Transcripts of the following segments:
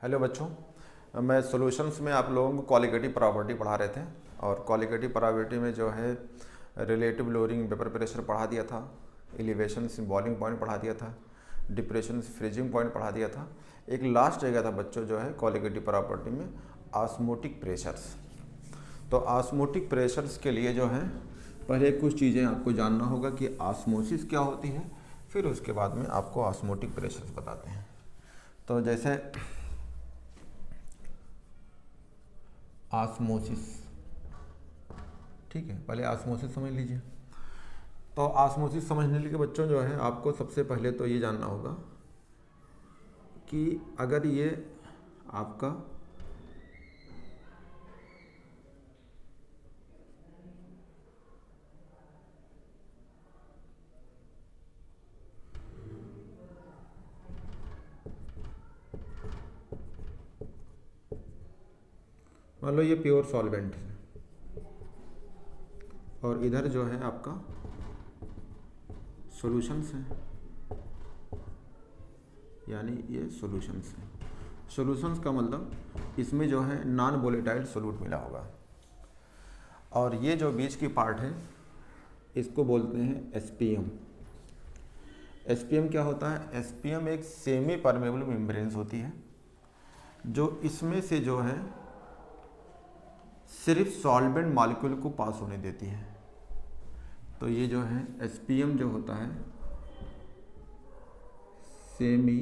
Hello बच्चों, मैं solutions में आप लोगों को क्वालिटेटिव प्रॉपर्टी पढ़ा रहे थे और क्वालिटेटिव प्रॉपर्टी में जो है रिलेटिव लोअरिंग वेपर प्रेशर पढ़ा दिया था, एलिवेशन से बॉइलिंग पॉइंट पढ़ा दिया था, डिप्रेशन से फ्रीजिंग पॉइंट पढ़ा दिया था। एक लास्ट रह गया था बच्चों जो है क्वालिटेटिव प्रॉपर्टी में ऑस्मोटिक प्रेशर्स। तो ऑस्मोटिक प्रेशर्स के लिए जो है पहले कुछ चीज़ें आपको जानना होगा कि ऑस्मोसिस क्या होती है, फिर उसके बाद में आपको ऑस्मोटिक प्रेशर्स बताते हैं। तो जैसे ऑस्मोसिस, ठीक है, पहले ऑस्मोसिस समझ लीजिए। तो ऑस्मोसिस समझने के लिए बच्चों जो है आपको सबसे पहले तो ये जानना होगा कि अगर ये आपका मान लो ये प्योर सॉल्वेंट है और इधर जो है आपका सॉल्यूशंस है, यानी ये सॉल्यूशंस है। सॉल्यूशंस का मतलब इसमें जो है नॉन वोलेटाइल सोल्यूट मिला होगा और ये जो बीच की पार्ट है इसको बोलते हैं एसपीएम। एसपीएम क्या होता है? एसपीएम एक सेमी परमेबल मेम्ब्रेन्स होती है जो इसमें से जो है सिर्फ सॉल्वेंट मॉलिक्यूल को पास होने देती है। तो ये जो है एसपीएम जो होता है सेमी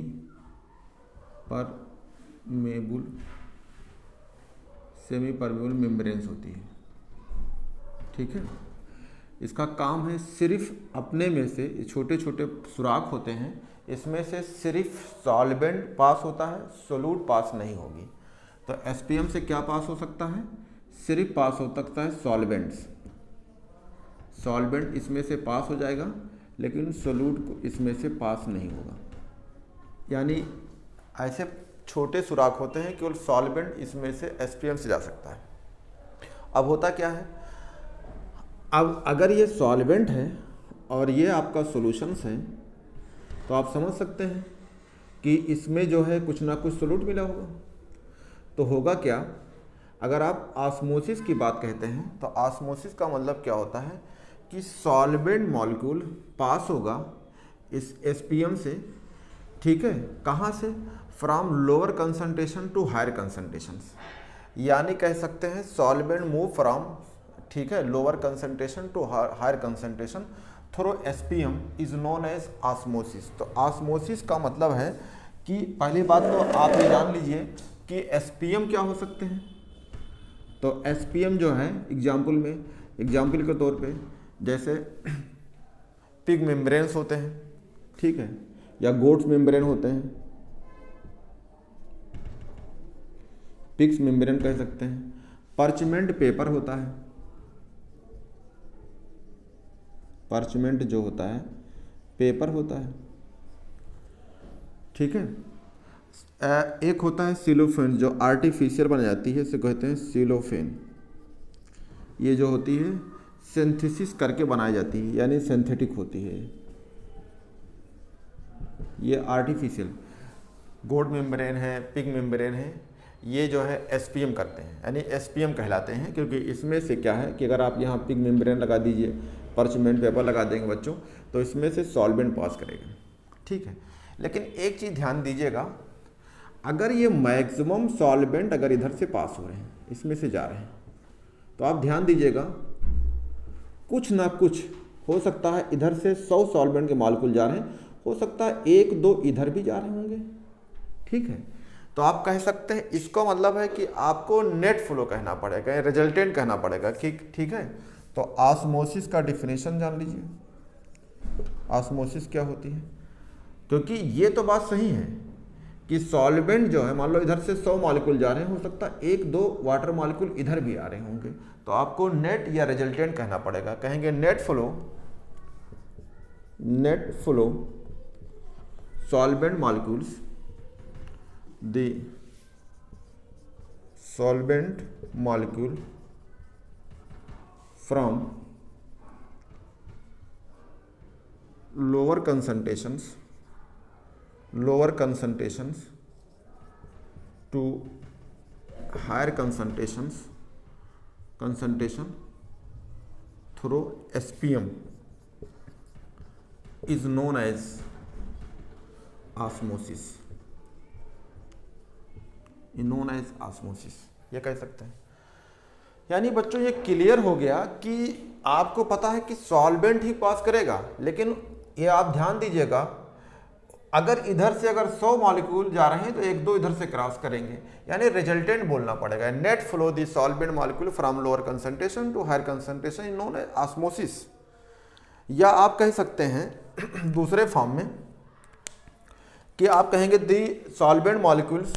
परमेबल मेम्ब्रेन्स होती है, ठीक है। इसका काम है सिर्फ अपने में से छोटे छोटे सुराख होते हैं, इसमें से सिर्फ सॉल्वेंट पास होता है, सोल्यूट पास नहीं होगी। तो एसपीएम से क्या पास हो सकता है? सिर्फ पास हो सकता है सॉल्वेंट्स। सॉल्वेंट इसमें से पास हो जाएगा लेकिन सोल्यूट को इसमें से पास नहीं होगा। यानी ऐसे छोटे सुराख होते हैं केवल सॉल्वेंट इसमें से एसपीएम से जा सकता है। अब होता क्या है, अब अगर ये सॉल्वेंट है और ये आपका सॉल्यूशंस है तो आप समझ सकते हैं कि इसमें जो है कुछ ना कुछ सोल्यूट मिला होगा। तो होगा क्या, अगर आप ऑस्मोसिस की बात कहते हैं तो ऑस्मोसिस का मतलब क्या होता है कि सॉल्वेंट मॉलिक्यूल पास होगा इस एसपीएम से, ठीक है। कहाँ से? From lower concentration to higher concentrations. यानी कह सकते हैं सॉल्वेंट मूव फ्रॉम, ठीक है, lower concentration to higher concentration through SPM is known as osmosis. तो ऑस्मोसिस का मतलब है कि पहली बात तो आप ये जान लीजिए कि एसपीएम क्या हो सकते हैं। तो एसपीएम जो है एग्जाम्पल के तौर पे जैसे पिग मेम्ब्रेन्स होते हैं, ठीक है, या गोट्स मेम्ब्रेन होते हैं, पिग्स मेम्ब्रेन कह सकते हैं। पर्चमेंट पेपर होता है, पर्चमेंट जो होता है पेपर होता है, ठीक है। एक होता है सिलोफेन जो आर्टिफिशियल बन जाती है, इसे कहते हैं सिलोफेन। ये जो होती है सिंथेसिस करके बनाई जाती है, यानी सिंथेटिक होती है। ये आर्टिफिशियल गोड मेम्ब्रेन है, पिग मेम्ब्रेन है, ये जो है एसपीएम करते हैं, यानी एसपीएम कहलाते हैं। क्योंकि इसमें से क्या है कि अगर आप यहाँ पिग मेम्ब्रेन लगा दीजिए, पर्चमेंट पेपर लगा देंगे बच्चों, तो इसमें से सॉल्वेंट पास करेगा, ठीक है। लेकिन एक चीज़ ध्यान दीजिएगा, अगर ये मैक्सिमम सॉल्वेंट अगर इधर से पास हो रहे हैं, इसमें से जा रहे हैं, तो आप ध्यान दीजिएगा कुछ ना कुछ हो सकता है इधर से 100 सॉल्वेंट के मॉलिक्यूल जा रहे हैं, हो सकता है 1-2 इधर भी जा रहे होंगे, ठीक है। तो आप कह सकते हैं इसको मतलब है कि आपको नेट फ्लो कहना पड़ेगा, रिजल्टेंट कहना पड़ेगा, ठीक है। तो ऑस्मोसिस का डिफिनेशन जान लीजिए, ऑस्मोसिस क्या होती है। क्योंकि ये तो बात सही है कि सॉल्वेंट जो है मान लो इधर से 100 मॉलिक्यूल जा रहे हैं, हो सकता है 1-2 वाटर मॉलिक्यूल इधर भी आ रहे होंगे, तो आपको नेट या रिजल्टेंट कहना पड़ेगा। कहेंगे net flow solvent molecules, the solvent molecule from lower concentrations to higher concentration through SPM is known as osmosis, ये कह सकते हैं। यानी बच्चों ये क्लियर हो गया कि आपको पता है कि सॉल्वेंट ही पास करेगा, लेकिन ये आप ध्यान दीजिएगा, अगर इधर से अगर 100 मॉलिक्यूल जा रहे हैं तो 1-2 इधर से क्रॉस करेंगे, यानी रिजल्टेंट बोलना पड़ेगा। Net flow the solvent molecule from lower concentration to higher concentration is known as osmosis. या आप कह सकते हैं दूसरे फॉर्म में कि आप कहेंगे the solvent molecules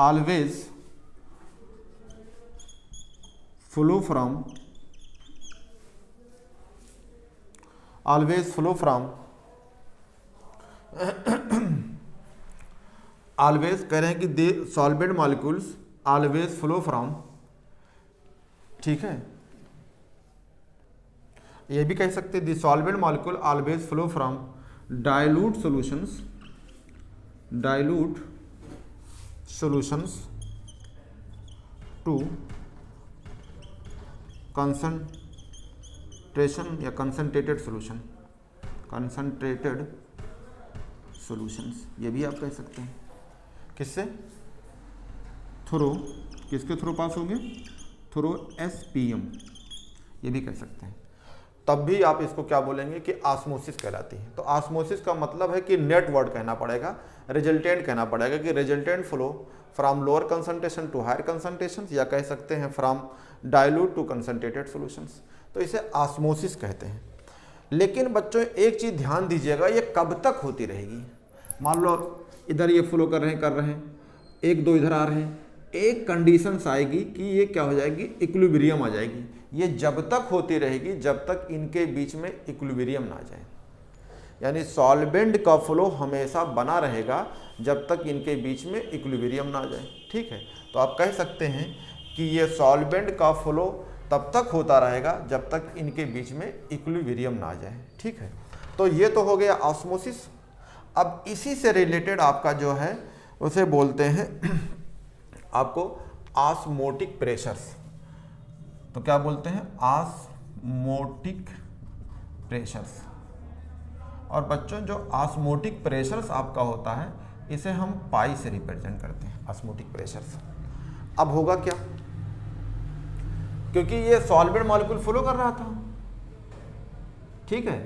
always flow from always कह रहे हैं कि they solvent molecules always flow from, ठीक है, ये भी कह सकते हैं the solvent molecule always flow from dilute solutions to concentration या कंसंट्रेटेड सॉल्यूशंस, ये भी आप कह सकते हैं। किससे? किसके थ्रू पास होंगे? थ्रू SPM, ये भी कह सकते हैं। तब भी आप इसको क्या बोलेंगे कि ऑस्मोसिस कहलाती है। तो ऑस्मोसिस का मतलब है कि नेट वर्ड कहना पड़ेगा, रिजल्टेंट कहना पड़ेगा कि resultant flow from lower concentration to higher concentration, या कह सकते हैं from dilute to concentrated solutions, तो इसे ऑस्मोसिस कहते हैं। लेकिन बच्चों एक चीज़ ध्यान दीजिएगा, ये कब तक होती रहेगी? मान लो इधर ये फ्लो कर रहे हैं, 1-2 इधर आ रहे हैं, एक कंडीशंस आएगी कि ये क्या हो जाएगी, इक्विलिब्रियम आ जाएगी। ये जब तक होती रहेगी जब तक इनके बीच में इक्विलिब्रियम ना आ जाए, यानी सॉल्वेंट का फ्लो हमेशा बना रहेगा जब तक इनके बीच में इक्विलिब्रियम ना आ जाए, ठीक है। तो आप कह सकते हैं कि ये सॉल्वेंट का फ्लो तब तक होता रहेगा जब तक इनके बीच में इक्विलिब्रियम ना आ जाए, ठीक है। तो ये तो हो गया ऑस्मोसिस। अब इसी से रिलेटेड आपका जो है उसे बोलते हैं आपको ऑस्मोटिक प्रेशर्स। तो क्या बोलते हैं? Osmotic pressures. और बच्चों जो ऑस्मोटिक प्रेशर्स आपका होता है इसे हम पाई से रिप्रेजेंट करते हैं, ऑस्मोटिक प्रेशर्स। अब होगा क्या, क्योंकि ये सॉल्वेंट मॉलिक्यूल फ्लो कर रहा था, ठीक है,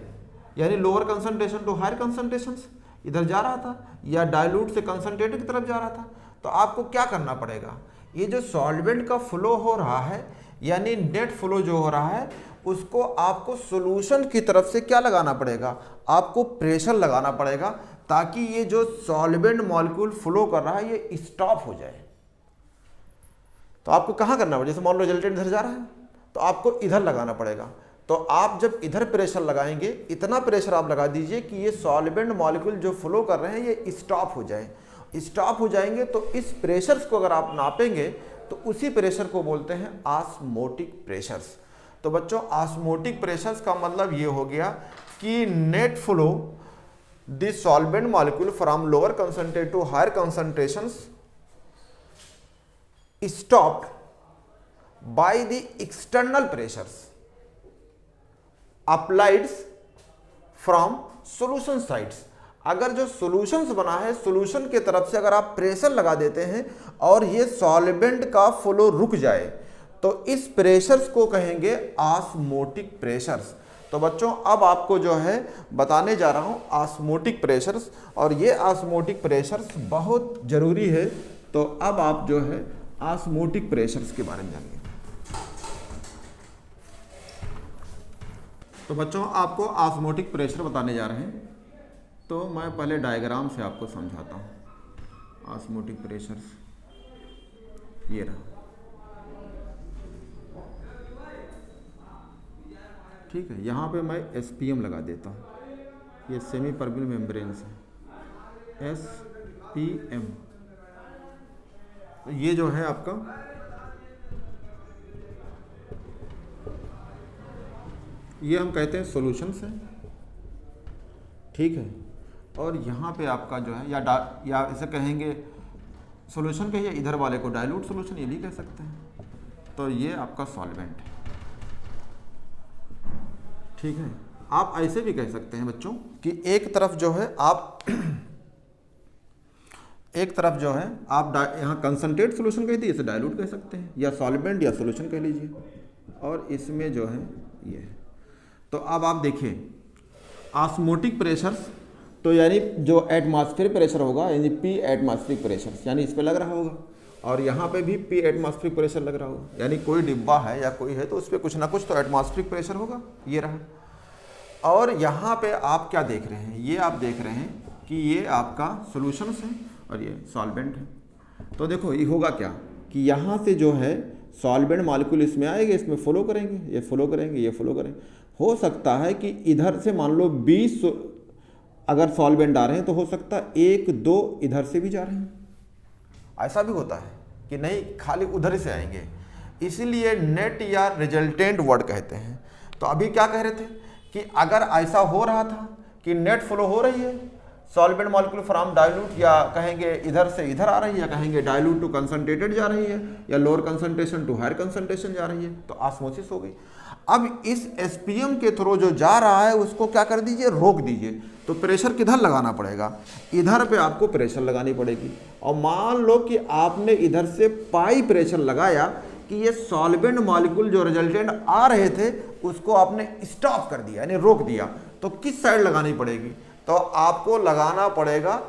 यानी lower concentration to higher concentration इधर जा रहा था, या डाइल्यूट से कंसंट्रेटेड की तरफ जा रहा था। तो आपको क्या करना पड़ेगा, ये जो सॉल्वेंट का फ्लो हो रहा है यानी नेट फ्लो जो हो रहा है उसको आपको सॉल्यूशन की तरफ से क्या लगाना पड़ेगा, आपको प्रेशर लगाना पड़ेगा, ताकि ये जो सॉल्वेंट मॉलिक्यूल फ्लो कर रहा है ये स्टॉप हो जाए। तो आपको कहाँ करना पड़ेगा, जैसे मान लो रिजल्टेंट इधर जा रहा है तो आपको इधर लगाना पड़ेगा। तो आप जब इधर प्रेशर लगाएंगे, इतना प्रेशर आप लगा दीजिए कि ये सॉल्वेंट मॉलिक्यूल जो फ्लो कर रहे हैं ये स्टॉप हो जाए। स्टॉप हो जाएंगे तो इस प्रेशर्स को अगर आप नापेंगे तो उसी प्रेशर को बोलते हैं ऑस्मोटिक प्रेशर्स। तो बच्चों ऑस्मोटिक प्रेशर्स का मतलब ये हो गया कि net flow the solvent molecule from lower concentrate to higher concentrations stopped by the external pressures applied from solution sides। अगर जो सॉल्यूशंस बना है सॉल्यूशन के तरफ से अगर आप प्रेशर लगा देते हैं और ये सॉल्वेंट का फ्लो रुक जाए तो इस प्रेशर्स को कहेंगे ऑस्मोटिक प्रेशर्स। तो बच्चों अब आपको जो है बताने जा रहा हूँ ऑस्मोटिक प्रेशर्स, और ये ऑस्मोटिक प्रेशर्स बहुत ज़रूरी है। तो अब आप जो है ऑस्मोटिक प्रेशर्स के बारे में जानिए। तो बच्चों आपको ऑस्मोटिक प्रेशर बताने जा रहे हैं, तो मैं पहले डायग्राम से आपको समझाता हूँ। ऑस्मोटिक प्रेशर्स ये रहा, ठीक है। यहाँ पे मैं SPM लगा देता हूँ, ये सेमी परमेबल मेम्ब्रेन्स है, SPM। तो ये जो है आपका ये हम कहते हैं सॉल्यूशन से, ठीक है। और यहाँ पे आपका जो है या इसे कहेंगे सॉल्यूशन कहिए, इधर वाले को डाइल्यूट सॉल्यूशन ये भी कह सकते हैं। तो ये आपका सॉल्वेंट है, ठीक है। आप ऐसे भी कह सकते हैं बच्चों कि एक तरफ जो है आप यहाँ कंसंट्रेट सॉल्यूशन कह दिए, इसे डाइल्यूट कह सकते हैं, या सॉल्वेंट या सॉल्यूशन कह लीजिए। और इसमें जो है ये है। तो अब आप देखिए ऑस्मोटिक प्रेशर्स, तो यानी जो एटमॉस्फेरिक प्रेशर होगा, यानी पी एटमॉस्फेरिक प्रेशर, यानी इस पे लग रहा होगा, और यहाँ पे भी पी एटमॉस्फेरिक प्रेशर लग रहा होगा। यानी कोई डिब्बा है या कोई है तो उस पर कुछ ना कुछ तो एटमॉस्फेरिक प्रेशर होगा, ये रहा। और यहाँ पे आप क्या देख रहे हैं, ये आप देख रहे हैं कि ये आपका सॉल्यूशंस है और ये सॉल्वेंट है। तो देखो ये होगा क्या कि यहाँ से जो है सॉल्वेंट मॉलिक्यूल इसमें आएंगे, इसमें फॉलो करेंगे, ये फॉलो करेंगे, ये फॉलो करेंगे। हो सकता है कि इधर से मान लो 20 अगर सॉल्वेंट आ रहे हैं तो हो सकता है 1-2 इधर से भी जा रहे हैं। ऐसा भी होता है कि नहीं खाली उधर से आएंगे, इसीलिए नेट या रिजल्टेंट वर्ड कहते हैं। तो अभी क्या कह रहे थे कि अगर ऐसा हो रहा था कि नेट फ्लो हो रही है, सॉल्वेंट मॉलिक्यूल फ्रॉम डाइल्यूट, या कहेंगे इधर से इधर आ रही है, या कहेंगे डाइल्यूट टू कंसंट्रेटेड जा रही है, या lower concentration to higher concentration जा रही है, तो ऑस्मोसिस हो गई। अब इस एसपीएम के थ्रू जो जा रहा है उसको क्या कर दीजिए, रोक दीजिए। तो प्रेशर किधर लगाना पड़ेगा, इधर पे आपको प्रेशर लगानी पड़ेगी। और मान लो कि आपने इधर से पाई प्रेशर लगाया कि ये सॉल्वेंट मॉलिक्यूल जो रिजल्टेंट आ रहे थे उसको आपने स्टॉप कर दिया, यानी रोक दिया। तो किस साइड लगानी पड़ेगी, तो आपको लगाना पड़ेगा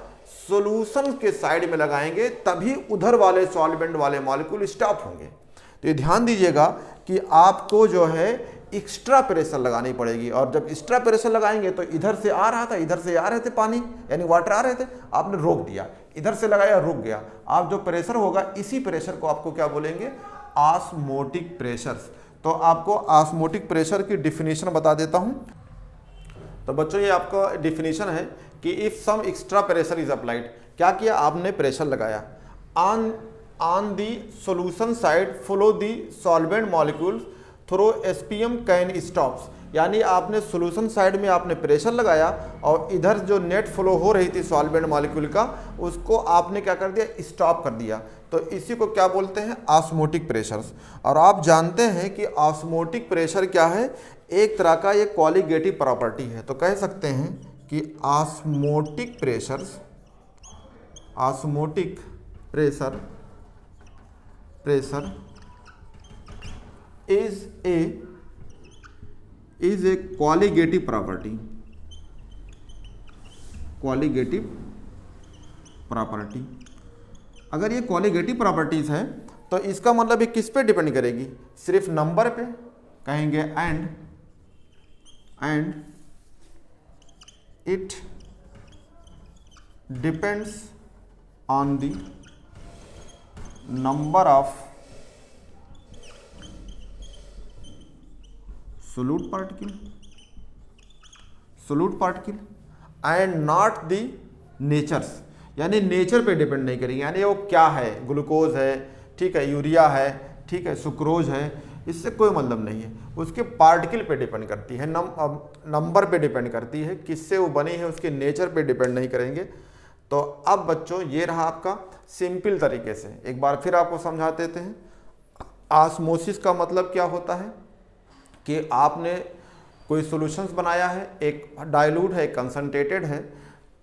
सॉल्यूशन के साइड में लगाएंगे, तभी उधर वाले सॉल्वेंट वाले मॉलिक्यूल स्टॉप होंगे। तो ये ध्यान दीजिएगा कि आपको जो है एक्स्ट्रा प्रेशर लगानी पड़ेगी। और जब एक्स्ट्रा प्रेशर लगाएंगे तो इधर से आ रहा था, इधर से आ रहे थे पानी यानी वाटर आ रहे थे, आपने रोक दिया, इधर से लगाया रुक गया। आप जो प्रेशर होगा इसी प्रेशर को आपको क्या बोलेंगे, ऑस्मोटिक प्रेशर्स। तो आपको ऑस्मोटिक प्रेशर की डिफिनीशन बता देता हूं। तो बच्चों ये आपका डिफिनीशन है कि if some extra pressure is applied, क्या किया आपने प्रेशर लगाया, on the solution side flow the solvent molecules through SPM can stops, यानी आपने सॉल्यूशन साइड में आपने प्रेशर लगाया और इधर जो नेट फ्लो हो रही थी सॉल्वेंट मॉलिक्यूल का उसको आपने क्या कर दिया, स्टॉप कर दिया। तो इसी को क्या बोलते हैं, ऑस्मोटिक प्रेशर्स। और आप जानते हैं कि ऑस्मोटिक प्रेशर क्या है, एक तरह का ये कॉलिगेटिव प्रॉपर्टी है। तो कह सकते हैं कि osmotic pressures, osmotic pressure is a qualitative property, qualitative property। अगर ये qualitative properties है तो इसका मतलब ये किस पे डिपेंड करेगी, सिर्फ नंबर पे, कहेंगे and it depends on the number of solute particle and not the natures, यानी नेचर पे डिपेंड नहीं करेंगे, यानी वो क्या है, ग्लूकोज है, ठीक है, यूरिया है, ठीक है, सुक्रोज है, इससे कोई मतलब नहीं है। उसके पार्टिकल पे डिपेंड करती है, नंबर पे डिपेंड करती है, किससे वो बनी है, उसके नेचर पे डिपेंड नहीं करेंगे। तो अब बच्चों ये रहा आपका सिंपल तरीके से, एक बार फिर आपको समझा देते हैं। ऑस्मोसिस का मतलब क्या होता है कि आपने कोई सॉल्यूशंस बनाया है, एक डाइल्यूट है, एक कंसंट्रेटेड है,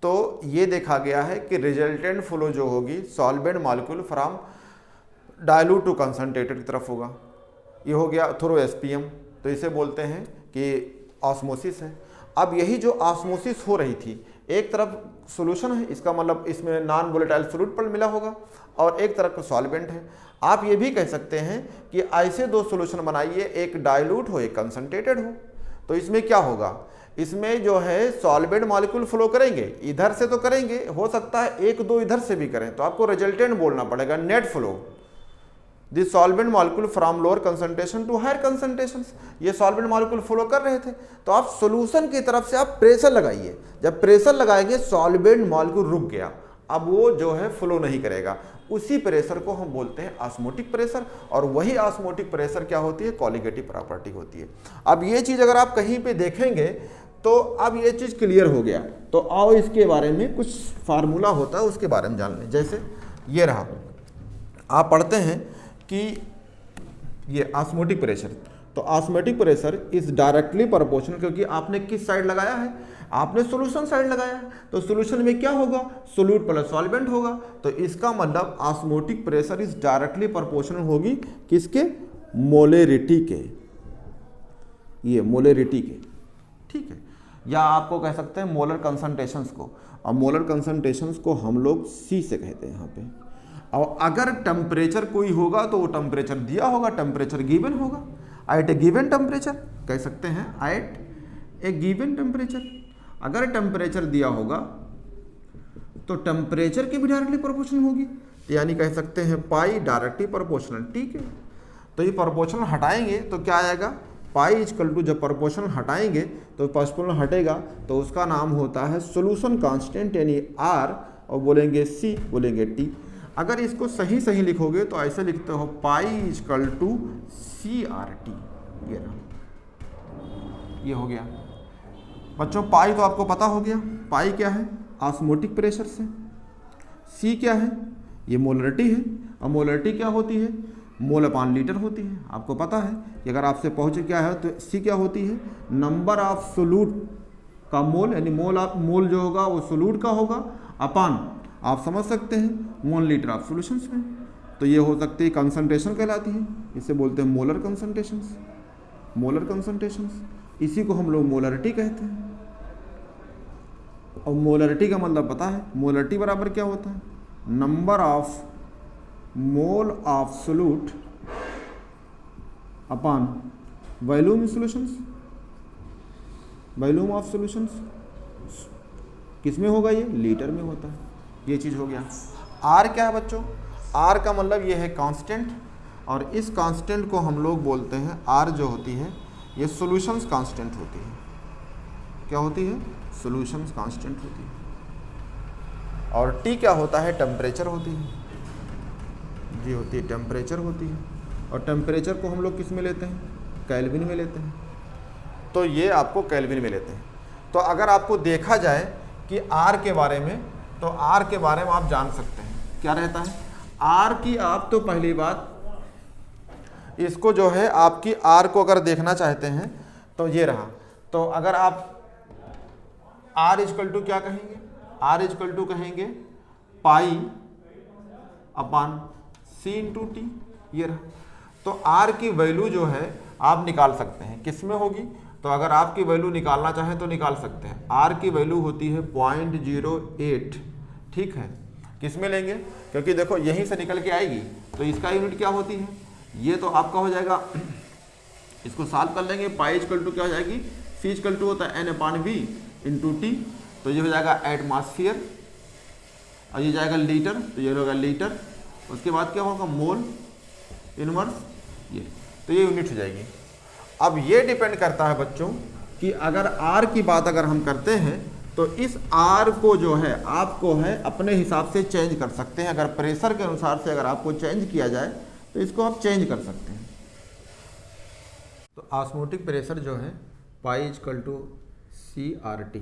तो ये देखा गया है कि रिजल्टेंट फ्लो जो होगी solvent molecule from dilute to concentrated की तरफ होगा। ये हो गया थ्रू एसपीएम, तो इसे बोलते हैं कि ऑस्मोसिस है। अब यही जो ऑस्मोसिस हो रही थी, एक तरफ सॉल्यूशन है, इसका मतलब इसमें नॉन वोलेटाइल सॉल्यूट पर मिला होगा, और एक तरफ का सॉल्वेंट है। आप ये भी कह सकते हैं कि ऐसे दो सॉल्यूशन बनाइए, एक डाइल्यूट हो, एक कंसंट्रेटेड हो, तो इसमें क्या होगा, इसमें जो है सॉल्वेंट मॉलिक्यूल फ्लो करेंगे, इधर से तो करेंगे, हो सकता है 1-2 इधर से भी करें, तो आपको रिजल्टेंट बोलना पड़ेगा, net flow the solvent molecule from lower concentration to higher concentration. ये सॉल्वेंट मॉलिक्यूल फ्लो कर रहे थे, तो आप सॉल्यूशन की तरफ से आप प्रेशर लगाइए, जब प्रेशर लगाएंगे सॉल्वेंट मॉलिक्यूल रुक गया, अब वो जो है फ्लो नहीं करेगा, उसी प्रेशर को हम बोलते हैं ऑस्मोटिक प्रेशर, और वही ऑस्मोटिक प्रेशर क्या होती है, कॉलिगेटिव प्रॉपर्टी होती है। अब ये चीज़ अगर आप कहीं पे देखेंगे तो अब ये चीज़ क्लियर हो गया। तो आओ इसके बारे में कुछ फार्मूला होता है उसके बारे में जान लें। जैसे ये रहा, आप पढ़ते हैं कि ये ऑस्मोटिक प्रेशर, तो osmotic pressure is directly proportional, क्योंकि आपने किस साइड लगाया है, आपने सॉल्यूशन साइड लगाया है, तो सॉल्यूशन में क्या होगा, सोल्यूट प्लस सॉल्वेंट होगा। तो इसका मतलब osmotic pressure is directly proportional होगी किसके, मोलेरिटी के, ये मोलेरिटी के, ठीक है। या आपको कह सकते हैं मोलर कंसंट्रेशंस को, और मोलर कंसंट्रेशंस को हम लोग C से कहते हैं यहाँ पे। और अगर टेम्परेचर कोई होगा तो वो टेम्परेचर दिया होगा, टेम्परेचर गिवन होगा, एट ए गिवन टेम्परेचर कह सकते हैं, एट ए गिवन टेम्परेचर। अगर टेम्परेचर दिया होगा तो टेम्परेचर की भी डायरेक्टली प्रोपोर्शनल होगी, यानी कह सकते हैं पाई डायरेक्टली प्रोपोर्शनल, ठीक है। तो ये प्रोपोर्शनल हटाएंगे तो क्या आएगा, पाई इक्वल टू, जब प्रोपोर्शनल हटाएंगे तो प्रोपोर्शनल हटेगा तो उसका नाम होता है सोल्यूशन कांस्टेंट, यानी R, और बोलेंगे C, बोलेंगे T। अगर इसको सही सही लिखोगे तो ऐसे लिखते हो पाई इक्वल टू CRT, ये रहा, ये हो गया बच्चों। पाई तो आपको पता हो गया, पाई क्या है, ऑस्मोटिक प्रेशर से। C क्या है, ये मोलरिटी है, और मोलरिटी क्या होती है, मोल अपान लीटर होती है। आपको पता है कि अगर आपसे पहुँचे क्या है तो C क्या होती है, नंबर ऑफ सोल्यूट का मोल, यानी मोल जो होगा वो सोल्यूट का होगा, अपान आप समझ सकते हैं मोल लीटर ऑफ सॉल्यूशंस में। तो ये हो सकती है कंसंट्रेशन कहलाती है, इसे बोलते हैं मोलर कंसंट्रेशंस, मोलर कंसंट्रेशंस, इसी को हम लोग मोलरिटी कहते हैं। और मोलरिटी का मतलब पता है, मोलरिटी बराबर क्या होता है, number of mole of solute upon volume in solutions, volume of solutions किस में होगा, ये लीटर में होता है। ये चीज़ हो गया। R क्या है बच्चों, R का मतलब ये है कांस्टेंट, और इस कांस्टेंट को हम लोग बोलते हैं, R जो होती है ये सॉल्यूशंस कांस्टेंट होती है। क्या होती है, सॉल्यूशंस कांस्टेंट होती है। और T क्या होता है, टेम्परेचर होती है, जी होती है, टेम्परेचर होती है। और टेम्परेचर को हम लोग किस में लेते हैं, केल्विन में लेते हैं। तो ये आपको केल्विन में लेते हैं। तो अगर आपको देखा जाए कि R के बारे में, तो R के बारे में आप जान सकते हैं क्या रहता है R की। आप तो पहली बात इसको जो है आपकी R को अगर देखना चाहते हैं तो ये रहा। तो अगर आप R इक्वल टू क्या कहेंगे, R इक्वल टू कहेंगे पाई अपान C इंटू टी, ये रहा। तो R की वैल्यू जो है आप निकाल सकते हैं, किस में होगी, तो अगर आपकी वैल्यू निकालना चाहें तो निकाल सकते हैं। R की वैल्यू होती है 0.08, ठीक है। किस में लेंगे, क्योंकि देखो यहीं से निकल के आएगी, तो इसका यूनिट क्या होती है, ये तो आपका हो जाएगा, इसको सॉल्व कर लेंगे। पाई इक्वल टू क्या हो जाएगी, C इक्वल टू होता है N/V इंटू टी, तो ये हो जाएगा एटमॉस्फेयर, और ये जाएगा लीटर, तो ये होगा लीटर। उसके बाद क्या होगा, मोल इनवर्स, ये, तो ये यूनिट हो जाएगी। अब ये डिपेंड करता है बच्चों कि अगर R की बात अगर हम करते हैं तो इस R को जो है आपको है अपने हिसाब से चेंज कर सकते हैं। अगर प्रेशर के अनुसार से अगर आपको चेंज किया जाए तो इसको आप चेंज कर सकते हैं। तो ऑस्मोटिक प्रेशर जो है पाई इक्वल टू CRT।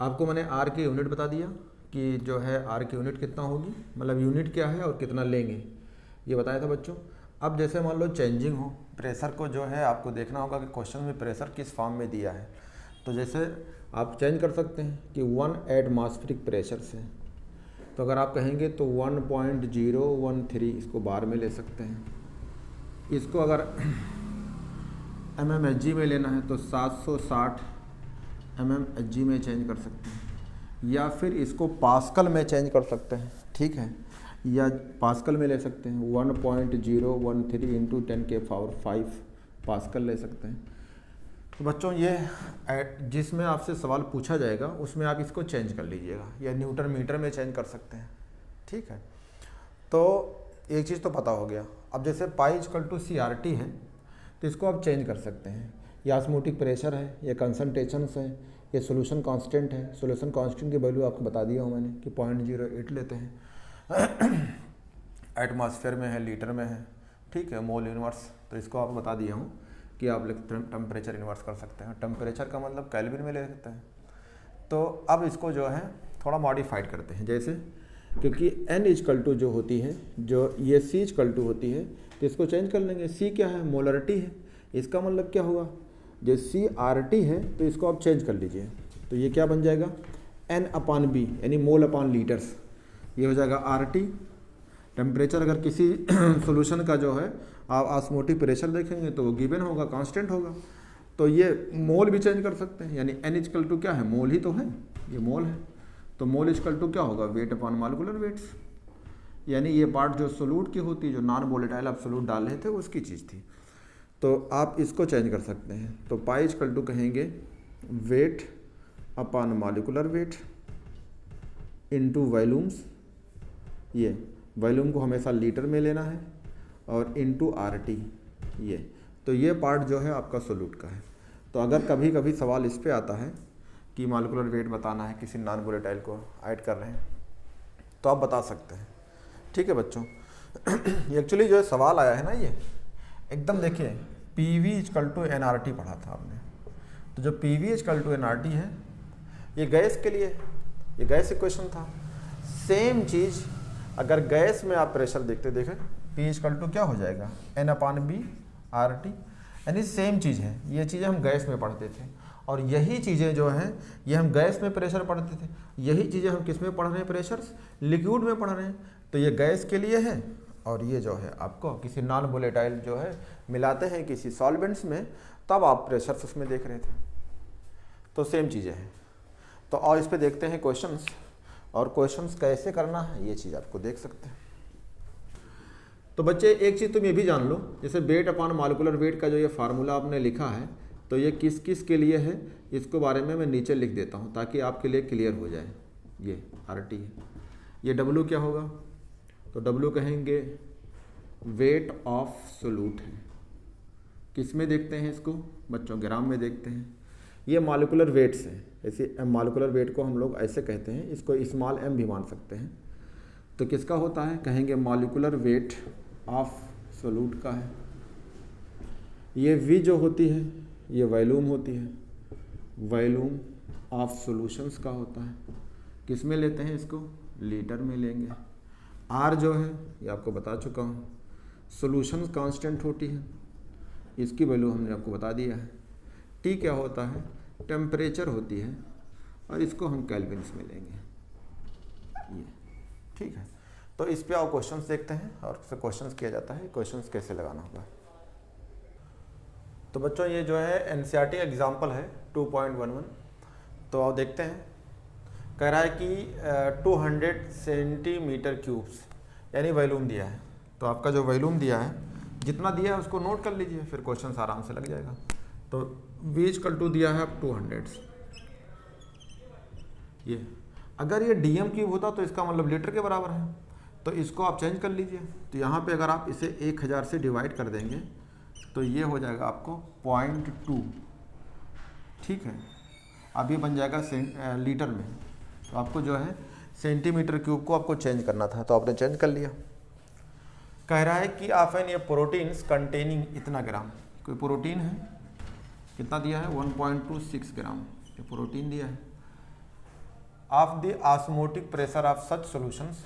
आपको मैंने R की यूनिट बता दिया कि जो है R की यूनिट कितना होगी, मतलब यूनिट क्या है और कितना लेंगे, ये बताया था बच्चों। अब जैसे मान लो चेंजिंग हो प्रेशर को, जो है आपको देखना होगा कि क्वेश्चन में प्रेशर किस फॉर्म में दिया है। तो जैसे आप चेंज कर सकते हैं कि 1 एटमॉस्फेरिक प्रेशर से, तो अगर आप कहेंगे तो 1.013 इसको बार में ले सकते हैं। इसको अगर mmHg में लेना है तो 760 mmHg में चेंज कर सकते हैं, या फिर इसको पास्कल में चेंज कर सकते हैं, ठीक है, या पास्कल में ले सकते हैं 1.013 इंटू 10⁵ पास्कल ले सकते हैं। तो बच्चों ये जिसमें आपसे सवाल पूछा जाएगा उसमें आप इसको चेंज कर लीजिएगा, या न्यूटन मीटर में चेंज कर सकते हैं, ठीक है। तो एक चीज़ तो पता हो गया। अब जैसे पाई इक्वल टू CRT है तो इसको आप चेंज कर सकते हैं, या ऑस्मोटिक प्रेशर है, या कंसंट्रेशंस है, ये सोल्यूशन कांस्टेंट है, सोल्यूशन कांस्टेंट की वैल्यू आपको बता दिया हूँ मैंने कि 0.08 लेते हैं। एटमॉस्फेयर में है, लीटर में है, ठीक है, मोल इनवर्स, तो इसको आपको बता दिया हूँ कि आप टेम्परेचर इन्वर्स कर सकते हैं। टेम्परेचर का मतलब केल्विन में ले सकते हैं। तो अब इसको जो है थोड़ा मॉडिफाइड करते हैं, जैसे क्योंकि n इजकल टू जो होती है, जो ये C इजकल टू होती है, तो इसको चेंज कर लेंगे। C क्या है? मोलरिटी है। इसका मतलब क्या हुआ? जो CRT है तो इसको आप चेंज कर लीजिए, तो ये क्या बन जाएगा? N/B यानी मोल अपॉन लीटर्स, ये हो जाएगा RT। टेम्परेचर अगर किसी सोल्यूशन का जो है आप ऑस्मोटिक प्रेशर देखेंगे तो वो गिवन होगा, कांस्टेंट होगा, तो ये मोल भी चेंज कर सकते हैं, यानी n इजकल टू क्या है? मोल ही तो है, ये मोल है, तो मोल इजकल टू क्या होगा? वेट अपॉन मॉलिक्यूलर वेट्स, यानी ये पार्ट जो सोल्यूट की होती है, जो नॉन वोलेटाइल आप सोल्यूट डाल रहे थे उसकी चीज़ थी, तो आप इसको चेंज कर सकते हैं। तो पाई इजकल टू कहेंगे weight upon molecular weight into volumes, ये वॉल्यूम को हमेशा लीटर में लेना है, और इनटू RT, ये तो ये पार्ट जो है आपका सोल्यूट का है। तो अगर कभी कभी सवाल इस पे आता है कि मॉलिक्यूलर वेट बताना है, किसी नॉन वोलेटाइल को ऐड कर रहे हैं, तो आप बता सकते हैं, ठीक है बच्चों। एक्चुअली जो है सवाल आया है ना, ये एकदम देखिए PV इजकल टू nRT पढ़ा था आपने, तो जो PV इजकल टू nRT है ये गैस के लिए, ये गैस इक्वेशन था। सेम चीज़ अगर गैस में आप प्रेशर देखते देखें, P इजकल टू क्या हो जाएगा? N/B RT, यानी सेम चीज़ है। ये चीज़ें हम गैस में पढ़ते थे, और यही चीज़ें जो हैं ये हम गैस में प्रेशर पढ़ते थे, यही चीज़ें हम किस में पढ़ रहे हैं? प्रेशर्स लिक्विड में पढ़ रहे हैं। तो ये गैस के लिए है, और ये जो है आपको किसी नॉन वोलेटाइल जो है मिलाते हैं किसी सॉल्वेंट्स में, तब आप प्रेशर्स उसमें देख रहे थे, तो सेम चीज़ें हैं। तो और इस पर देखते हैं क्वेश्चंस, और क्वेश्चंस कैसे करना है ये चीज़ आपको देख सकते हैं। तो बच्चे एक चीज़ तुम ये भी जान लो, जैसे वेट अपॉन मॉलिक्यूलर वेट का जो ये फार्मूला आपने लिखा है, तो ये किस किस के लिए है इसको बारे में मैं नीचे लिख देता हूँ ताकि आपके लिए क्लियर हो जाए। ये RT है, ये W क्या होगा? तो W कहेंगे वेट ऑफ सोल्यूट है। किस में देखते हैं इसको बच्चों? ग्राम में देखते हैं। ये मॉलिक्यूलर वेट्स है, ऐसे मॉलिक्यूलर वेट को हम लोग ऐसे कहते हैं, इसको स्मॉल m भी मान सकते हैं। तो किसका होता है? कहेंगे मॉलिक्यूलर वेट ऑफ सोल्यूट का है। ये V जो होती है ये वॉल्यूम होती है, वॉल्यूम ऑफ सॉल्यूशंस का होता है। किस में लेते हैं इसको? लीटर में लेंगे। R जो है ये आपको बता चुका हूँ, सॉल्यूशन कांस्टेंट होती है, इसकी वैल्यू हमने आपको बता दिया है। T क्या होता है? टेम्परेचर होती है, और इसको हम केल्विन्स में लेंगे, ये ठीक है। तो इस पे आप क्वेश्चंस देखते हैं, और उससे क्वेश्चंस किया जाता है, क्वेश्चंस कैसे लगाना होगा। तो बच्चों ये जो है NCERT एग्जाम्पल है 2.11, तो आप देखते हैं, कह रहा है कि 200 सेंटीमीटर क्यूब्स यानी वॉल्यूम दिया है। तो आपका जो वॉल्यूम दिया है, जितना दिया है उसको नोट कर लीजिए, फिर क्वेश्चन आराम से लग जाएगा। तो V इजकल टू दिया है 200, ये अगर ये DM क्यूब होता तो इसका मतलब लीटर के बराबर है, तो इसको आप चेंज कर लीजिए। तो यहाँ पे अगर आप इसे 1000 से डिवाइड कर देंगे तो ये हो जाएगा आपको 0.2, ठीक है। अब ये बन जाएगा लीटर में, तो आपको जो है सेंटीमीटर क्यूब को आपको चेंज करना था, तो आपने चेंज कर लिया। कह रहा है कि ऑफन ये प्रोटीन्स कंटेनिंग इतना ग्राम, कोई प्रोटीन है, कितना दिया है? 1.26 ग्राम, ये प्रोटीन दिया है। Of the osmotic pressure of such solutions,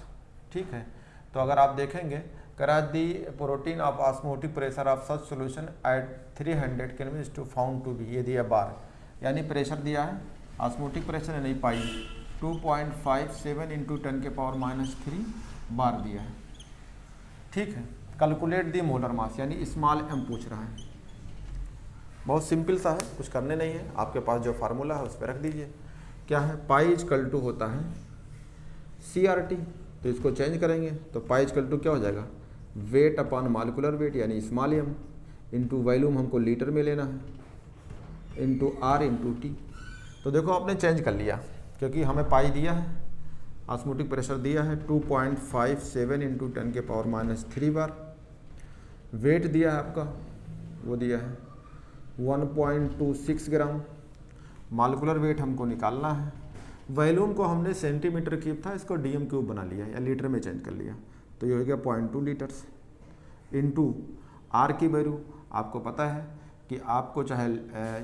ठीक है। तो अगर आप देखेंगे, करा दी protein of osmotic pressure of such solution at 300 kelvin is to found to be, ये दिया बार, यानी प्रेशर दिया है, ऑस्मोटिक प्रेशर है नहीं पाई, 2.57 इंटू 10⁻³ बार दिया है, ठीक है। कैलकुलेट दी मोलर मास, यानी स्मॉल m पूछ रहा है। बहुत सिंपल सा है, कुछ करने नहीं है, आपके पास जो फार्मूला है उस पर रख दीजिए। क्या है? पाई इजकल टू होता है CRT, तो इसको चेंज करेंगे, तो पाई इजकल टू क्या हो जाएगा? वेट अपॉन मॉलिक्यूलर वेट यानी स्मॉल m इंटू वॉल्यूम हमको लीटर में लेना है, इंटू R इंटू T। तो देखो आपने चेंज कर लिया, क्योंकि हमें पाई दिया है, ऑस्मोटिक प्रेशर दिया है 2.57 इंटू 10⁻³ बार, वेट दिया है आपका, वो दिया है 1.26 ग्राम, मॉलिक्यूलर वेट हमको निकालना है। वॉल्यूम को हमने सेंटीमीटर क्यूब था, इसको डीएम क्यूब बना लिया या लीटर में चेंज कर लिया, तो ये हो गया 0.2 लीटर्स इनटू आर की वैल्यू आपको पता है कि आपको चाहे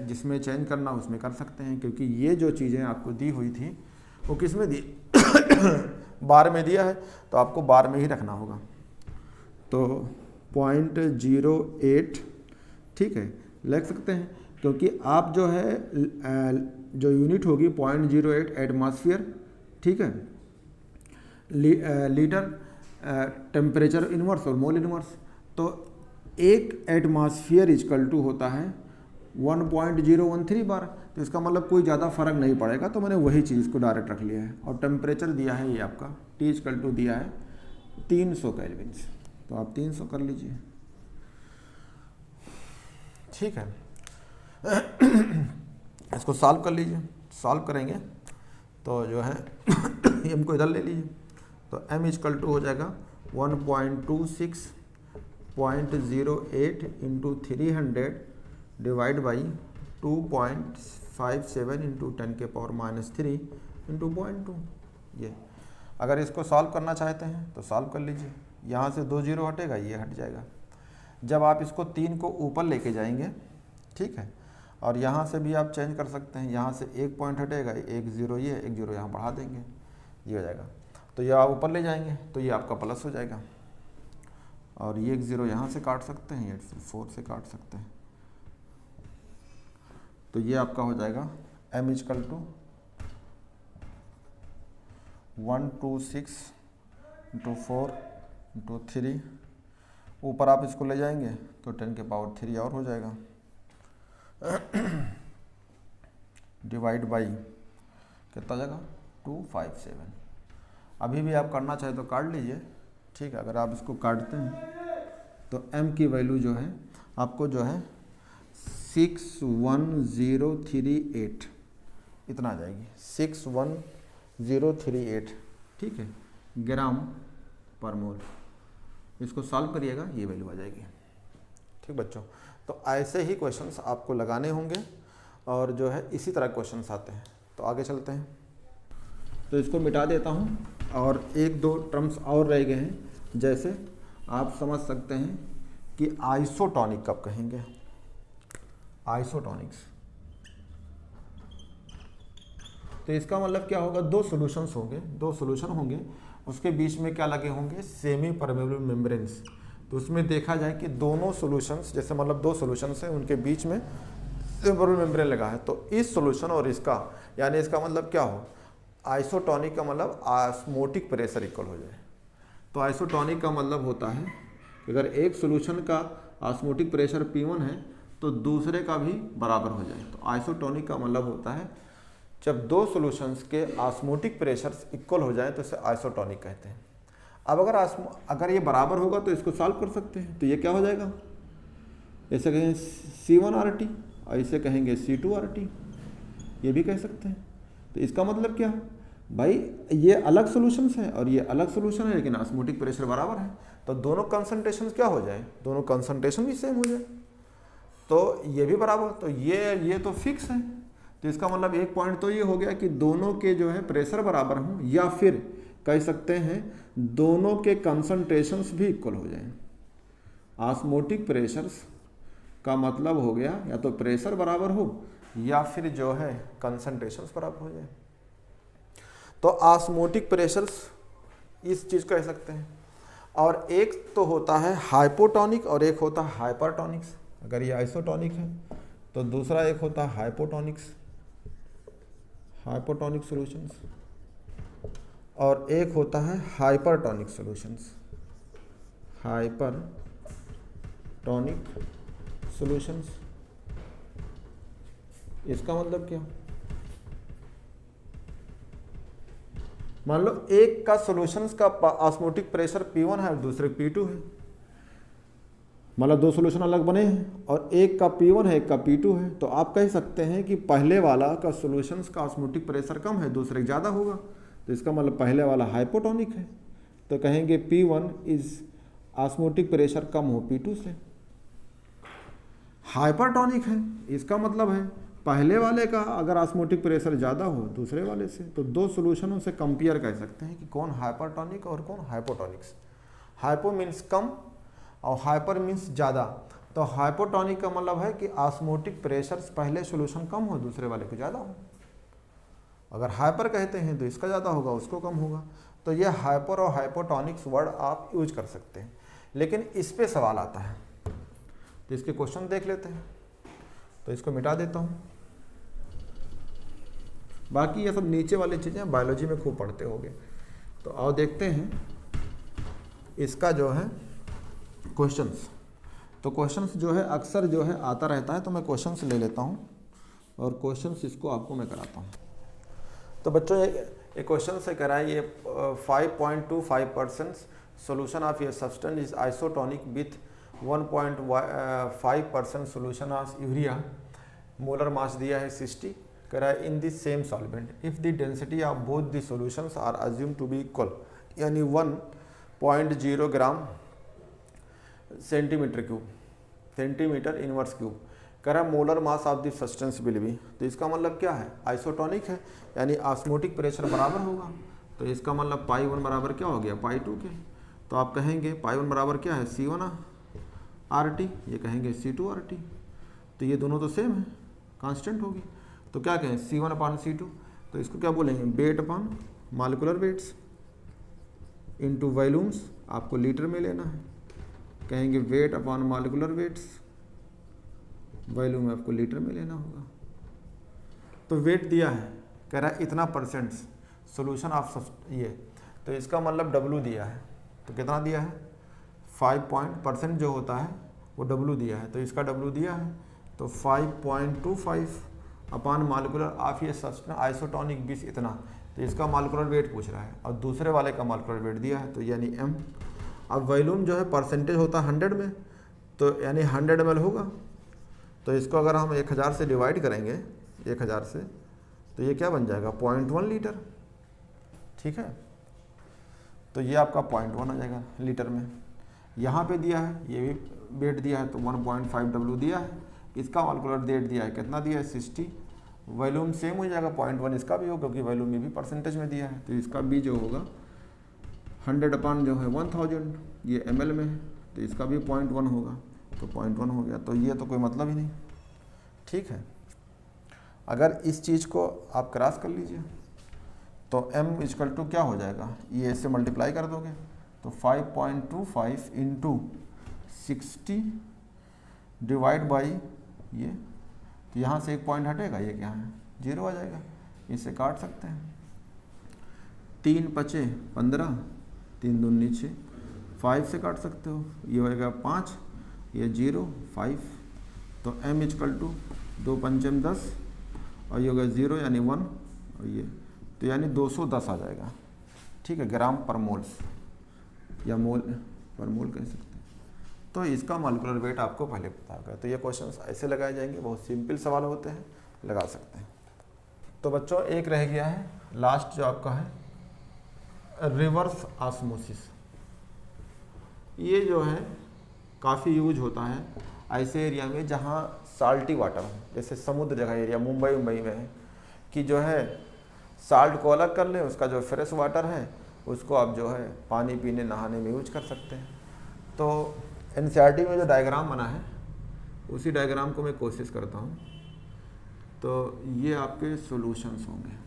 जिसमें चेंज करना उसमें कर सकते हैं, क्योंकि ये जो चीज़ें आपको दी हुई थी वो किस में दी बार में दिया है, तो आपको बार में ही रखना होगा। तो 0.08 ठीक है लिख सकते हैं, क्योंकि आप जो है जो यूनिट होगी 0.08 एटमॉस्फेयर ठीक है, लीटर टेम्परेचर इनवर्स और मोल इनवर्स, तो एक एटमॉस्फेयर इक्वल टू होता है 1.013 बार, तो इसका मतलब कोई ज़्यादा फर्क नहीं पड़ेगा, तो मैंने वही चीज़ को डायरेक्ट रख लिया है। और टेम्परेचर दिया है ये आपका T इक्वल टू दिया है 300 केल्विन, तो आप 300 कर लीजिए ठीक है। इसको सॉल्व कर लीजिए, सॉल्व करेंगे तो जो है m को इधर ले लीजिए, तो m इक्वल टू हो जाएगा 1.26.08 into 300 divide by 2.57 into 10⁻³ into 0.2। ये अगर इसको सॉल्व करना चाहते हैं तो सॉल्व कर लीजिए, यहाँ से 2 जीरो हटेगा, ये हट जाएगा। जब आप इसको 3 को ऊपर लेके जाएंगे ठीक है, और यहाँ से भी आप चेंज कर सकते हैं, यहाँ से 1 पॉइंट हटेगा, 1 जीरो ये 1 जीरो यहाँ बढ़ा देंगे, ये हो जाएगा। तो ये आप ऊपर ले जाएंगे तो ये आपका प्लस हो जाएगा, और ये 1 जीरो यहाँ से काट सकते हैं, ये 4 से काट सकते हैं, तो ये आपका हो जाएगा m equal to 126 into 4 into 3, ऊपर आप इसको ले जाएंगे तो 10⁻³ और हो जाएगा, डिवाइड बाई कितना जगह 257। अभी भी आप करना चाहे तो काट लीजिए ठीक है। अगर आप इसको काटते हैं तो m की वैल्यू जो है आपको जो है 61038 इतना आ जाएगी, 61038 ठीक है ग्राम पर मोल। इसको सॉल्व करिएगा, ये वैल्यू आ जाएगी ठीक बच्चों। तो ऐसे ही क्वेश्चंस आपको लगाने होंगे और जो है इसी तरह क्वेश्चंस आते हैं। तो आगे चलते हैं, तो इसको मिटा देता हूँ और 1-2 टर्म्स और रह गए हैं। जैसे आप समझ सकते हैं कि आइसोटॉनिक कब कहेंगे, आइसोटॉनिक्स, तो इसका मतलब क्या होगा, 2 सॉल्यूशंस होंगे, 2 सॉल्यूशन होंगे, उसके बीच में क्या लगे होंगे, सेमी परमेबल मेम्ब्रेन्स। तो उसमें देखा जाए कि दोनों सॉल्यूशंस, जैसे मतलब 2 सॉल्यूशंस हैं उनके बीच में सेमी परमेबल मेम्ब्रेन लगा है, तो इस सॉल्यूशन और इसका, यानी इसका मतलब क्या हो, आइसोटॉनिक का मतलब ऑस्मोटिक प्रेशर इक्वल हो जाए। तो आइसोटॉनिक का मतलब होता है कि अगर एक सॉल्यूशन का ऑस्मोटिक प्रेशर P1 है तो दूसरे का भी बराबर हो जाए। तो आइसोटॉनिक का मतलब होता है जब 2 सॉल्यूशंस के ऑस्मोटिक प्रेशर्स इक्वल हो जाए तो इसे आइसोटॉनिक कहते हैं। अब अगर ये बराबर होगा तो इसको सॉल्व कर सकते हैं, तो ये क्या हो जाएगा, ऐसे कहें C1RT और इसे कहेंगे C2RT, ये भी कह सकते हैं। तो इसका मतलब क्या है भाई, ये अलग सॉल्यूशंस हैं और ये अलग सॉल्यूशन है, लेकिन ऑस्मोटिक प्रेशर बराबर है, तो दोनों कंसंट्रेशन क्या हो जाए, दोनों कंसंट्रेशन भी सेम हो जाए, तो ये भी बराबर, तो ये तो फिक्स है। तो इसका मतलब एक पॉइंट तो ये हो गया कि दोनों के जो है प्रेशर बराबर हों, या फिर कह सकते हैं दोनों के कंसंट्रेशंस भी इक्वल हो जाएं। ऑस्मोटिक प्रेशर्स का मतलब हो गया या तो प्रेशर बराबर हो या फिर जो है कंसंट्रेशंस बराबर हो जाए। तो ऑस्मोटिक प्रेशर्स इस चीज़ कह सकते हैं। और एक तो होता है हाइपोटोनिक और एक होता है हाइपरटोनिक्स। अगर ये आइसोटोनिक है तो दूसरा एक होता है हाइपोटोनिक्स, हाइपोटोनिक सॉल्यूशंस, और एक होता है हाइपरटोनिक सॉल्यूशंस, हाइपरटोनिक सॉल्यूशंस। इसका मतलब क्या, मान लो एक का सॉल्यूशंस का ऑस्मोटिक प्रेशर P1 है और दूसरे P2 है, मतलब 2 सॉल्यूशन अलग बने हैं और एक का P1 है एक का P2 है, तो आप कह सकते हैं कि पहले वाला का सॉल्यूशंस का ऑस्मोटिक प्रेशर कम है, दूसरे ज़्यादा होगा, तो इसका मतलब पहले वाला हाइपोटोनिक है। तो कहेंगे P1 इज ऑस्मोटिक प्रेशर कम हो P2 से। हाइपरटोनिक है, इसका मतलब है पहले वाले का अगर ऑस्मोटिक प्रेशर ज़्यादा हो दूसरे वाले से, तो दो सोल्यूशनों से कंपेयर कर सकते हैं कि कौन हाइपरटोनिक और कौन हाइपोटोनिक्स। हाइपो मीन्स कम और हाइपर मीन्स ज़्यादा। तो हाइपोटोनिक का मतलब है कि ऑस्मोटिक प्रेशर पहले सोल्यूशन कम हो दूसरे वाले को ज़्यादा हो। अगर हाइपर कहते हैं तो इसका ज़्यादा होगा उसको कम होगा। तो ये हाइपर और हाइपोटोनिक्स वर्ड आप यूज कर सकते हैं, लेकिन इस पे सवाल आता है तो इसके क्वेश्चन देख लेते हैं। तो इसको मिटा देता हूँ। बाकी ये सब नीचे वाली चीज़ें बायोलॉजी में खूब पढ़ते होंगे। तो आओ देखते हैं इसका जो है क्वेश्चंस। तो क्वेश्चंस जो है अक्सर जो है आता रहता है, तो मैं क्वेश्चंस ले लेता हूँ और क्वेश्चंस इसको आपको मैं कराता हूँ। तो बच्चों एक क्वेश्चन से करा है, ये 5.25% सोल्यूशन ऑफ ये substance is isotonic with 1.5% solution of urea, molar mass दिया है 60, करा है in this same solvent if the density of both the solutions are assume to be equal, यानी 1.0 gram centimetre cube, centimetre inverse cube, करा molar mass of the substance will be. तो इसका मतलब क्या है, आइसोटोनिक है यानी ऑस्मोटिक प्रेशर बराबर होगा। तो इसका मतलब पाई 1 बराबर क्या हो गया पाई 2 के। तो आप कहेंगे पाई 1 बराबर क्या है C1 RT, ये कहेंगे C2 RT। तो ये दोनों तो सेम है, कांस्टेंट होगी। तो क्या कहें C1/C2, तो इसको क्या बोलेंगे weight upon molecular weights into volumes, आपको लीटर में लेना है, कहेंगे weight upon molecular weights, volume आपको लीटर में लेना होगा। तो वेट दिया है, कह रहा है इतना परसेंट सोल्यूशन ऑफ ये, तो इसका मतलब W दिया है। तो कितना दिया है 5% जो होता है वो W दिया है, तो इसका W दिया है तो 5.25 अपान मॉलिक्यूलर ऑफ ये सब्सटेंस आइसोटोनिक 20 इतना। तो इसका मॉलिक्यूलर वेट पूछ रहा है और दूसरे वाले का मॉलिक्यूलर वेट दिया है, तो यानी M। अब वॉल्यूम जो है परसेंटेज होता है 100 में, तो यानी 100 ml होगा। तो इसको अगर हम 1000 से डिवाइड करेंगे 1000 से, तो ये क्या बन जाएगा 0.1 लीटर। ठीक है, तो ये आपका 0.1 आ जाएगा लीटर में। यहाँ पे दिया है, ये भी वेट दिया है तो 1.5 W दिया है, इसका मॉलिक्यूलर वेट दिया है कितना दिया है 60, वॉल्यूम सेम हो जाएगा 0.1 इसका भी होगा क्योंकि वॉल्यूम में भी परसेंटेज में दिया है। तो इसका भी जो होगा 100 अपान जो है 1000, ये ml में है, तो इसका भी 0.1 होगा, तो 0.1 हो गया। तो ये तो कोई मतलब ही नहीं। ठीक है, अगर इस चीज़ को आप क्रॉस कर लीजिए तो M इक्वल टू क्या हो जाएगा, ये इससे मल्टीप्लाई कर दोगे तो 5.25 इंटू 60 डिवाइड बाई ये, तो यहाँ से एक पॉइंट हटेगा, ये क्या है 0 आ जाएगा, इसे काट सकते हैं। 3 पचे 15, 3 दूनी 6, 5 से काट सकते हो, ये होएगा 5, ये 0 5, तो M इक्वल टू 2 पंचम 10 और ये होगा 0 यानी 1 और ये, तो यानी 210 आ जाएगा। ठीक है, ग्राम पर मोल्स या मोल पर मोल कह सकते हैं। तो इसका मॉलिक्यूलर वेट आपको पहले पता होगा। तो ये क्वेश्चंस ऐसे लगाए जाएंगे, बहुत सिंपल सवाल होते हैं, लगा सकते हैं। तो बच्चों एक रह गया है लास्ट जो आपका है रिवर्स ऑस्मोसिस। ये जो है काफ़ी यूज होता है ऐसे एरिया में जहाँ साल्टी वाटर हो, जैसे समुद्र जगह एरिया मुंबई में है कि जो है साल्ट को अलग कर लें, उसका जो फ्रेश वाटर है उसको आप जो है पानी पीने नहाने में यूज कर सकते हैं। तो एनसीईआरटी में जो डायग्राम बना है उसी डायग्राम को मैं कोशिश करता हूँ। तो ये आपके सॉल्यूशंस होंगे।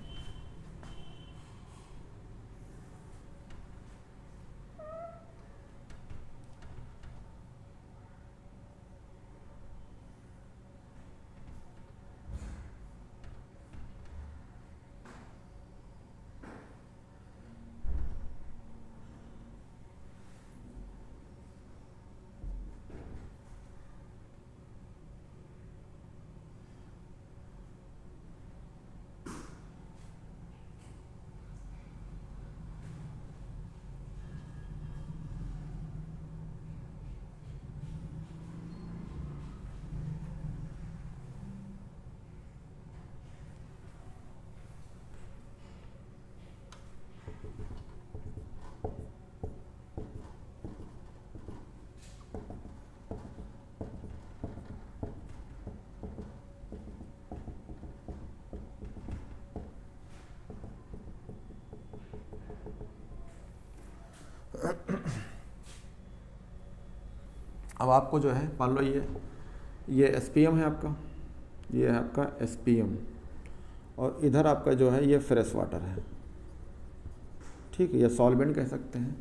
अब आपको जो है मान लो ये एसपीएम है आपका, ये है आपका एसपीएम, और इधर आपका जो है ये फ्रेश वाटर है, ठीक है, या सॉल्वेंट कह सकते हैं,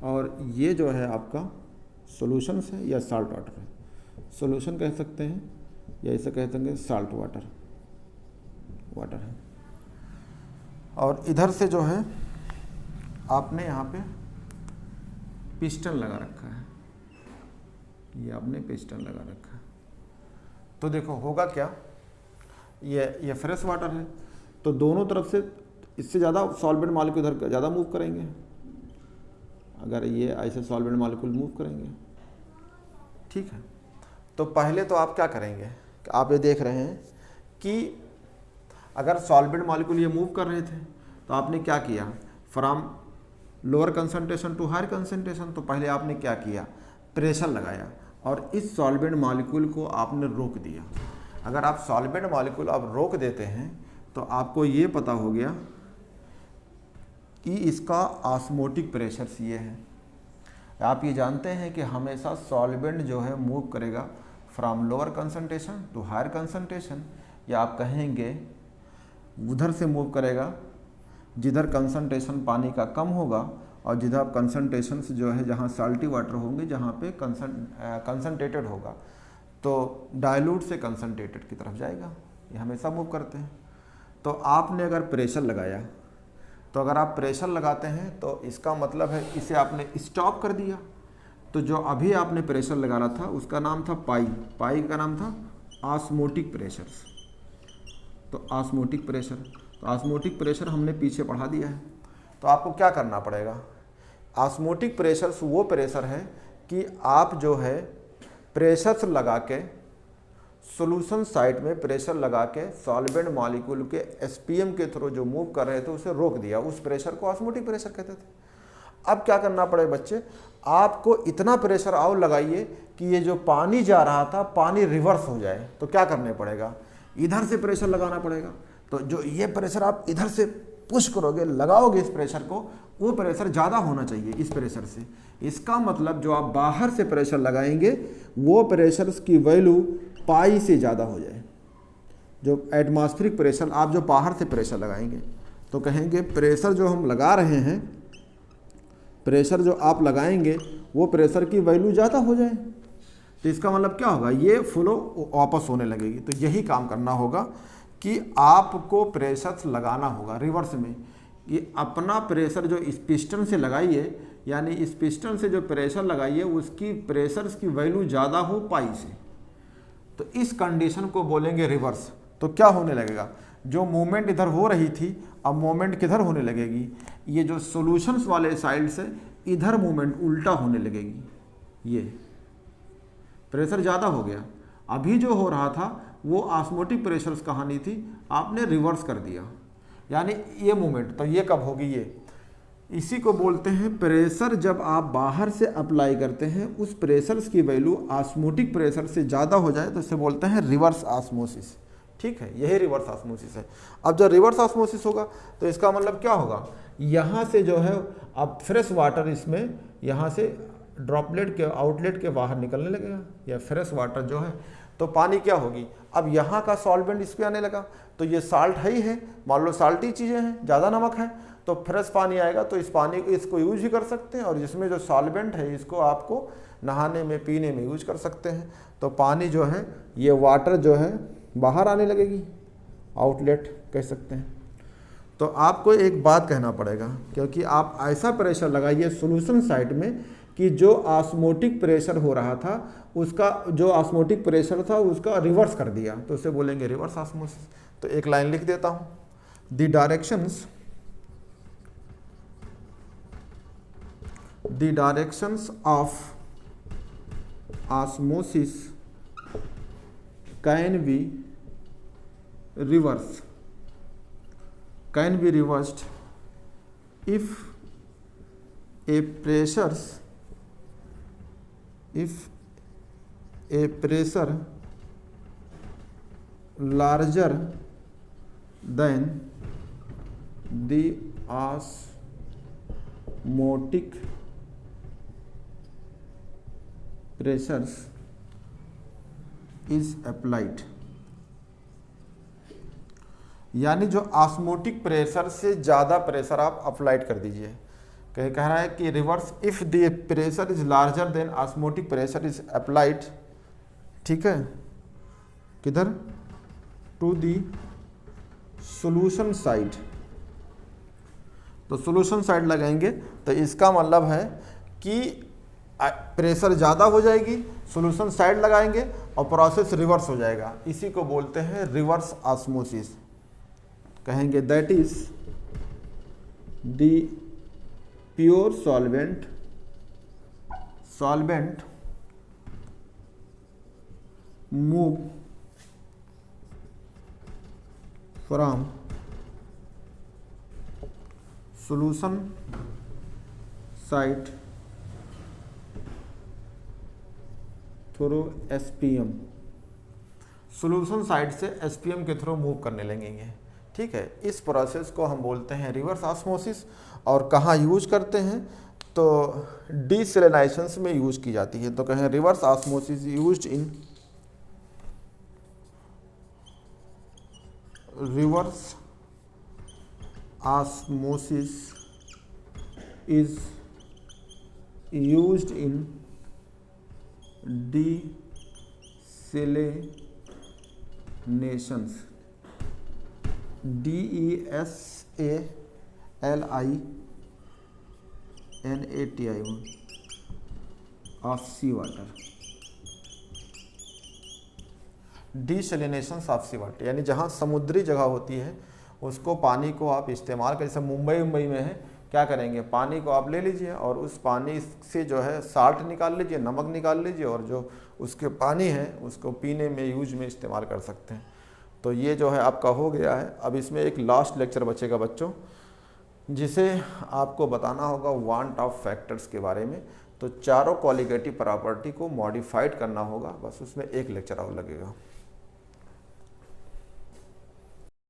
और ये जो है आपका सॉल्यूशंस है या साल्ट वाटर है, सॉल्यूशन कह सकते हैं या इसे कह देंगे साल्ट वाटर है। और इधर से जो है आपने यहाँ पे पिस्टन लगा रखा है, ये आपने पिस्टन लगा रखा है। तो देखो होगा क्या, ये फ्रेश वाटर है तो दोनों तरफ से इससे ज़्यादा सॉल्वेंट मॉलिक्यूल इधर ज़्यादा मूव करेंगे, अगर ये ऐसे सॉल्वेंट मॉलिक्यूल मूव करेंगे, ठीक है। तो पहले तो आप क्या करेंगे, आप ये देख रहे हैं कि अगर सॉल्वेंट मॉलिक्यूल ये मूव कर रहे थे तो आपने क्या किया, from lower concentration to higher concentration, तो पहले आपने क्या किया, प्रेशर लगाया और इस सॉल्वेंट मॉलिक्यूल को आपने रोक दिया। अगर आप सॉल्वेंट मॉलिक्यूल आप रोक देते हैं तो आपको ये पता हो गया कि इसका ऑस्मोटिक प्रेशर ये है। आप ये जानते हैं कि हमेशा सॉल्वेंट जो है मूव करेगा from lower concentration to higher concentration, या आप कहेंगे उधर से मूव करेगा जिधर कंसंट्रेशन पानी का कम होगा और जिधर कंसंट्रेशन जो है जहाँ साल्टी वाटर होंगे, जहाँ पे कंसंट्रेटेड होगा तो डाइल्यूट से कंसंट्रेटेड की तरफ जाएगा, ये हमेशा मूव करते हैं। तो आपने अगर प्रेशर लगाया, तो अगर आप प्रेशर लगाते हैं तो इसका मतलब है इसे आपने स्टॉप कर दिया। तो जो अभी आपने प्रेशर लगा रहा था उसका नाम था पाई का नाम था ऑस्मोटिक प्रेशर। तो ऑस्मोटिक प्रेशर हमने पीछे पढ़ा दिया है। तो आपको क्या करना पड़ेगा, ऑस्मोटिक प्रेशर वो प्रेशर है कि आप जो है प्रेशर लगा के सॉल्यूशन साइड में प्रेशर लगा के सॉल्वेंट मॉलिक्यूल के एसपीएम के थ्रू जो मूव कर रहे थे उसे रोक दिया, उस प्रेशर को ऑस्मोटिक प्रेशर कहते थे। अब क्या करना पड़ेगा बच्चे, आपको इतना प्रेशर और लगाइए कि ये जो पानी जा रहा था पानी रिवर्स हो जाए। तो क्या करने पड़ेगा, इधर से प्रेशर लगाना पड़ेगा। तो जो ये प्रेशर आप इधर से पुश करोगे, लगाओगे इस प्रेशर को, वो प्रेशर ज़्यादा होना चाहिए इस प्रेशर से। इसका मतलब जो आप बाहर से प्रेशर लगाएंगे वो प्रेशर की वैल्यू पाई से ज़्यादा हो जाए। जो एटमॉस्फेरिक प्रेशर आप जो बाहर से प्रेशर लगाएंगे, तो कहेंगे प्रेशर जो हम लगा रहे हैं, प्रेशर जो आप लगाएंगे वो प्रेशर की वैल्यू ज़्यादा हो जाए। तो इसका मतलब क्या होगा, ये फ्लो वापस होने लगेगी। तो यही काम करना होगा कि आपको प्रेशर लगाना होगा रिवर्स में। ये अपना प्रेशर जो इस पिस्टन से लगाइए, यानी इस पिस्टन से जो प्रेशर लगाइए उसकी प्रेशर की वैल्यू ज़्यादा हो पाई से। तो इस कंडीशन को बोलेंगे रिवर्स। तो क्या होने लगेगा, जो मूवमेंट इधर हो रही थी अब मूवमेंट किधर होने लगेगी, ये जो सॉल्यूशंस वाले साइड से इधर मूवमेंट उल्टा होने लगेगी। ये प्रेशर ज़्यादा हो गया, अभी जो हो रहा था वो ऑस्मोटिक प्रेशर कहानी थी, आपने रिवर्स कर दिया, यानी ये मूवमेंट। तो ये कब होगी, ये इसी को बोलते हैं प्रेशर। जब आप बाहर से अप्लाई करते हैं उस प्रेशर की वैल्यू ऑस्मोटिक प्रेशर से ज़्यादा हो जाए तो इसे बोलते हैं रिवर्स ऑस्मोसिस। ठीक है, यही रिवर्स ऑस्मोसिस है। अब जब रिवर्स ऑस्मोसिस होगा तो इसका मतलब क्या होगा, यहाँ से जो है अब फ्रेश वाटर इसमें यहाँ से ड्रॉपलेट के आउटलेट के बाहर निकलने लगेगा, या फ्रेश वाटर जो है, तो पानी क्या होगी, अब यहाँ का सॉल्वेंट इस पर आने लगा। तो ये साल्ट है ही है, मान लो साल्टी चीज़ें हैं, ज़्यादा नमक है, तो फ्रेश पानी आएगा तो इस पानी इसको यूज भी कर सकते हैं, और जिसमें जो सॉल्वेंट है इसको आपको नहाने में पीने में यूज कर सकते हैं। तो पानी जो है ये वाटर जो है बाहर आने लगेगी, आउटलेट कह सकते हैं। तो आपको एक बात कहना पड़ेगा, क्योंकि आप ऐसा प्रेशर लगाइए सॉल्यूशन साइड में कि जो ऑस्मोटिक प्रेशर हो रहा था उसका जो ऑस्मोटिक प्रेशर था उसका रिवर्स कर दिया, तो उसे बोलेंगे रिवर्स ऑस्मोसिस। तो एक लाइन लिख देता हूँ, the directions of osmosis can be reversed if a pressure larger than the osmotic pressures is applied, यानी जो ऑस्मोटिक प्रेशर से ज़्यादा प्रेशर आप अप्लाइड कर दीजिए। कह रहा है कि reverse if the pressure is larger than osmotic pressure is applied, ठीक है, किधर, टू दी सॉल्यूशन साइड। तो सॉल्यूशन साइड लगाएंगे तो इसका मतलब है कि प्रेशर ज़्यादा हो जाएगी, सॉल्यूशन साइड लगाएंगे और प्रोसेस रिवर्स हो जाएगा। इसी को बोलते हैं रिवर्स ऑस्मोसिस। कहेंगे that is the pure solvent move from solution side through SPM, solution side से एसपीएम के थ्रू मूव करने लगेंगे, ठीक है। इस प्रोसेस को हम बोलते हैं रिवर्स ऑस्मोसिस। और कहाँ यूज करते हैं, तो डीसैलिनाइजेशंस में यूज की जाती है। तो कहें reverse osmosis used in reverse osmosis is used in desalinations, DESALINATI of sea water, desalinations of sea water, यानी जहाँ समुद्री जगह होती है उसको पानी को आप इस्तेमाल कर, जैसे मुंबई में है, क्या करेंगे, पानी को आप ले लीजिए और उस पानी से जो है साल्ट निकाल लीजिए, नमक निकाल लीजिए और जो उसके पानी है उसको पीने में यूज में इस्तेमाल कर सकते हैं। तो ये जो है आपका हो गया है। अब इसमें एक लास्ट लेक्चर बचेगा बच्चों, जिसे आपको बताना होगा वांट ऑफ फैक्टर्स के बारे में। तो चारों क्वालिटेटिव प्रॉपर्टी को मॉडिफाइड करना होगा, बस उसमें एक लेक्चर और लगेगा।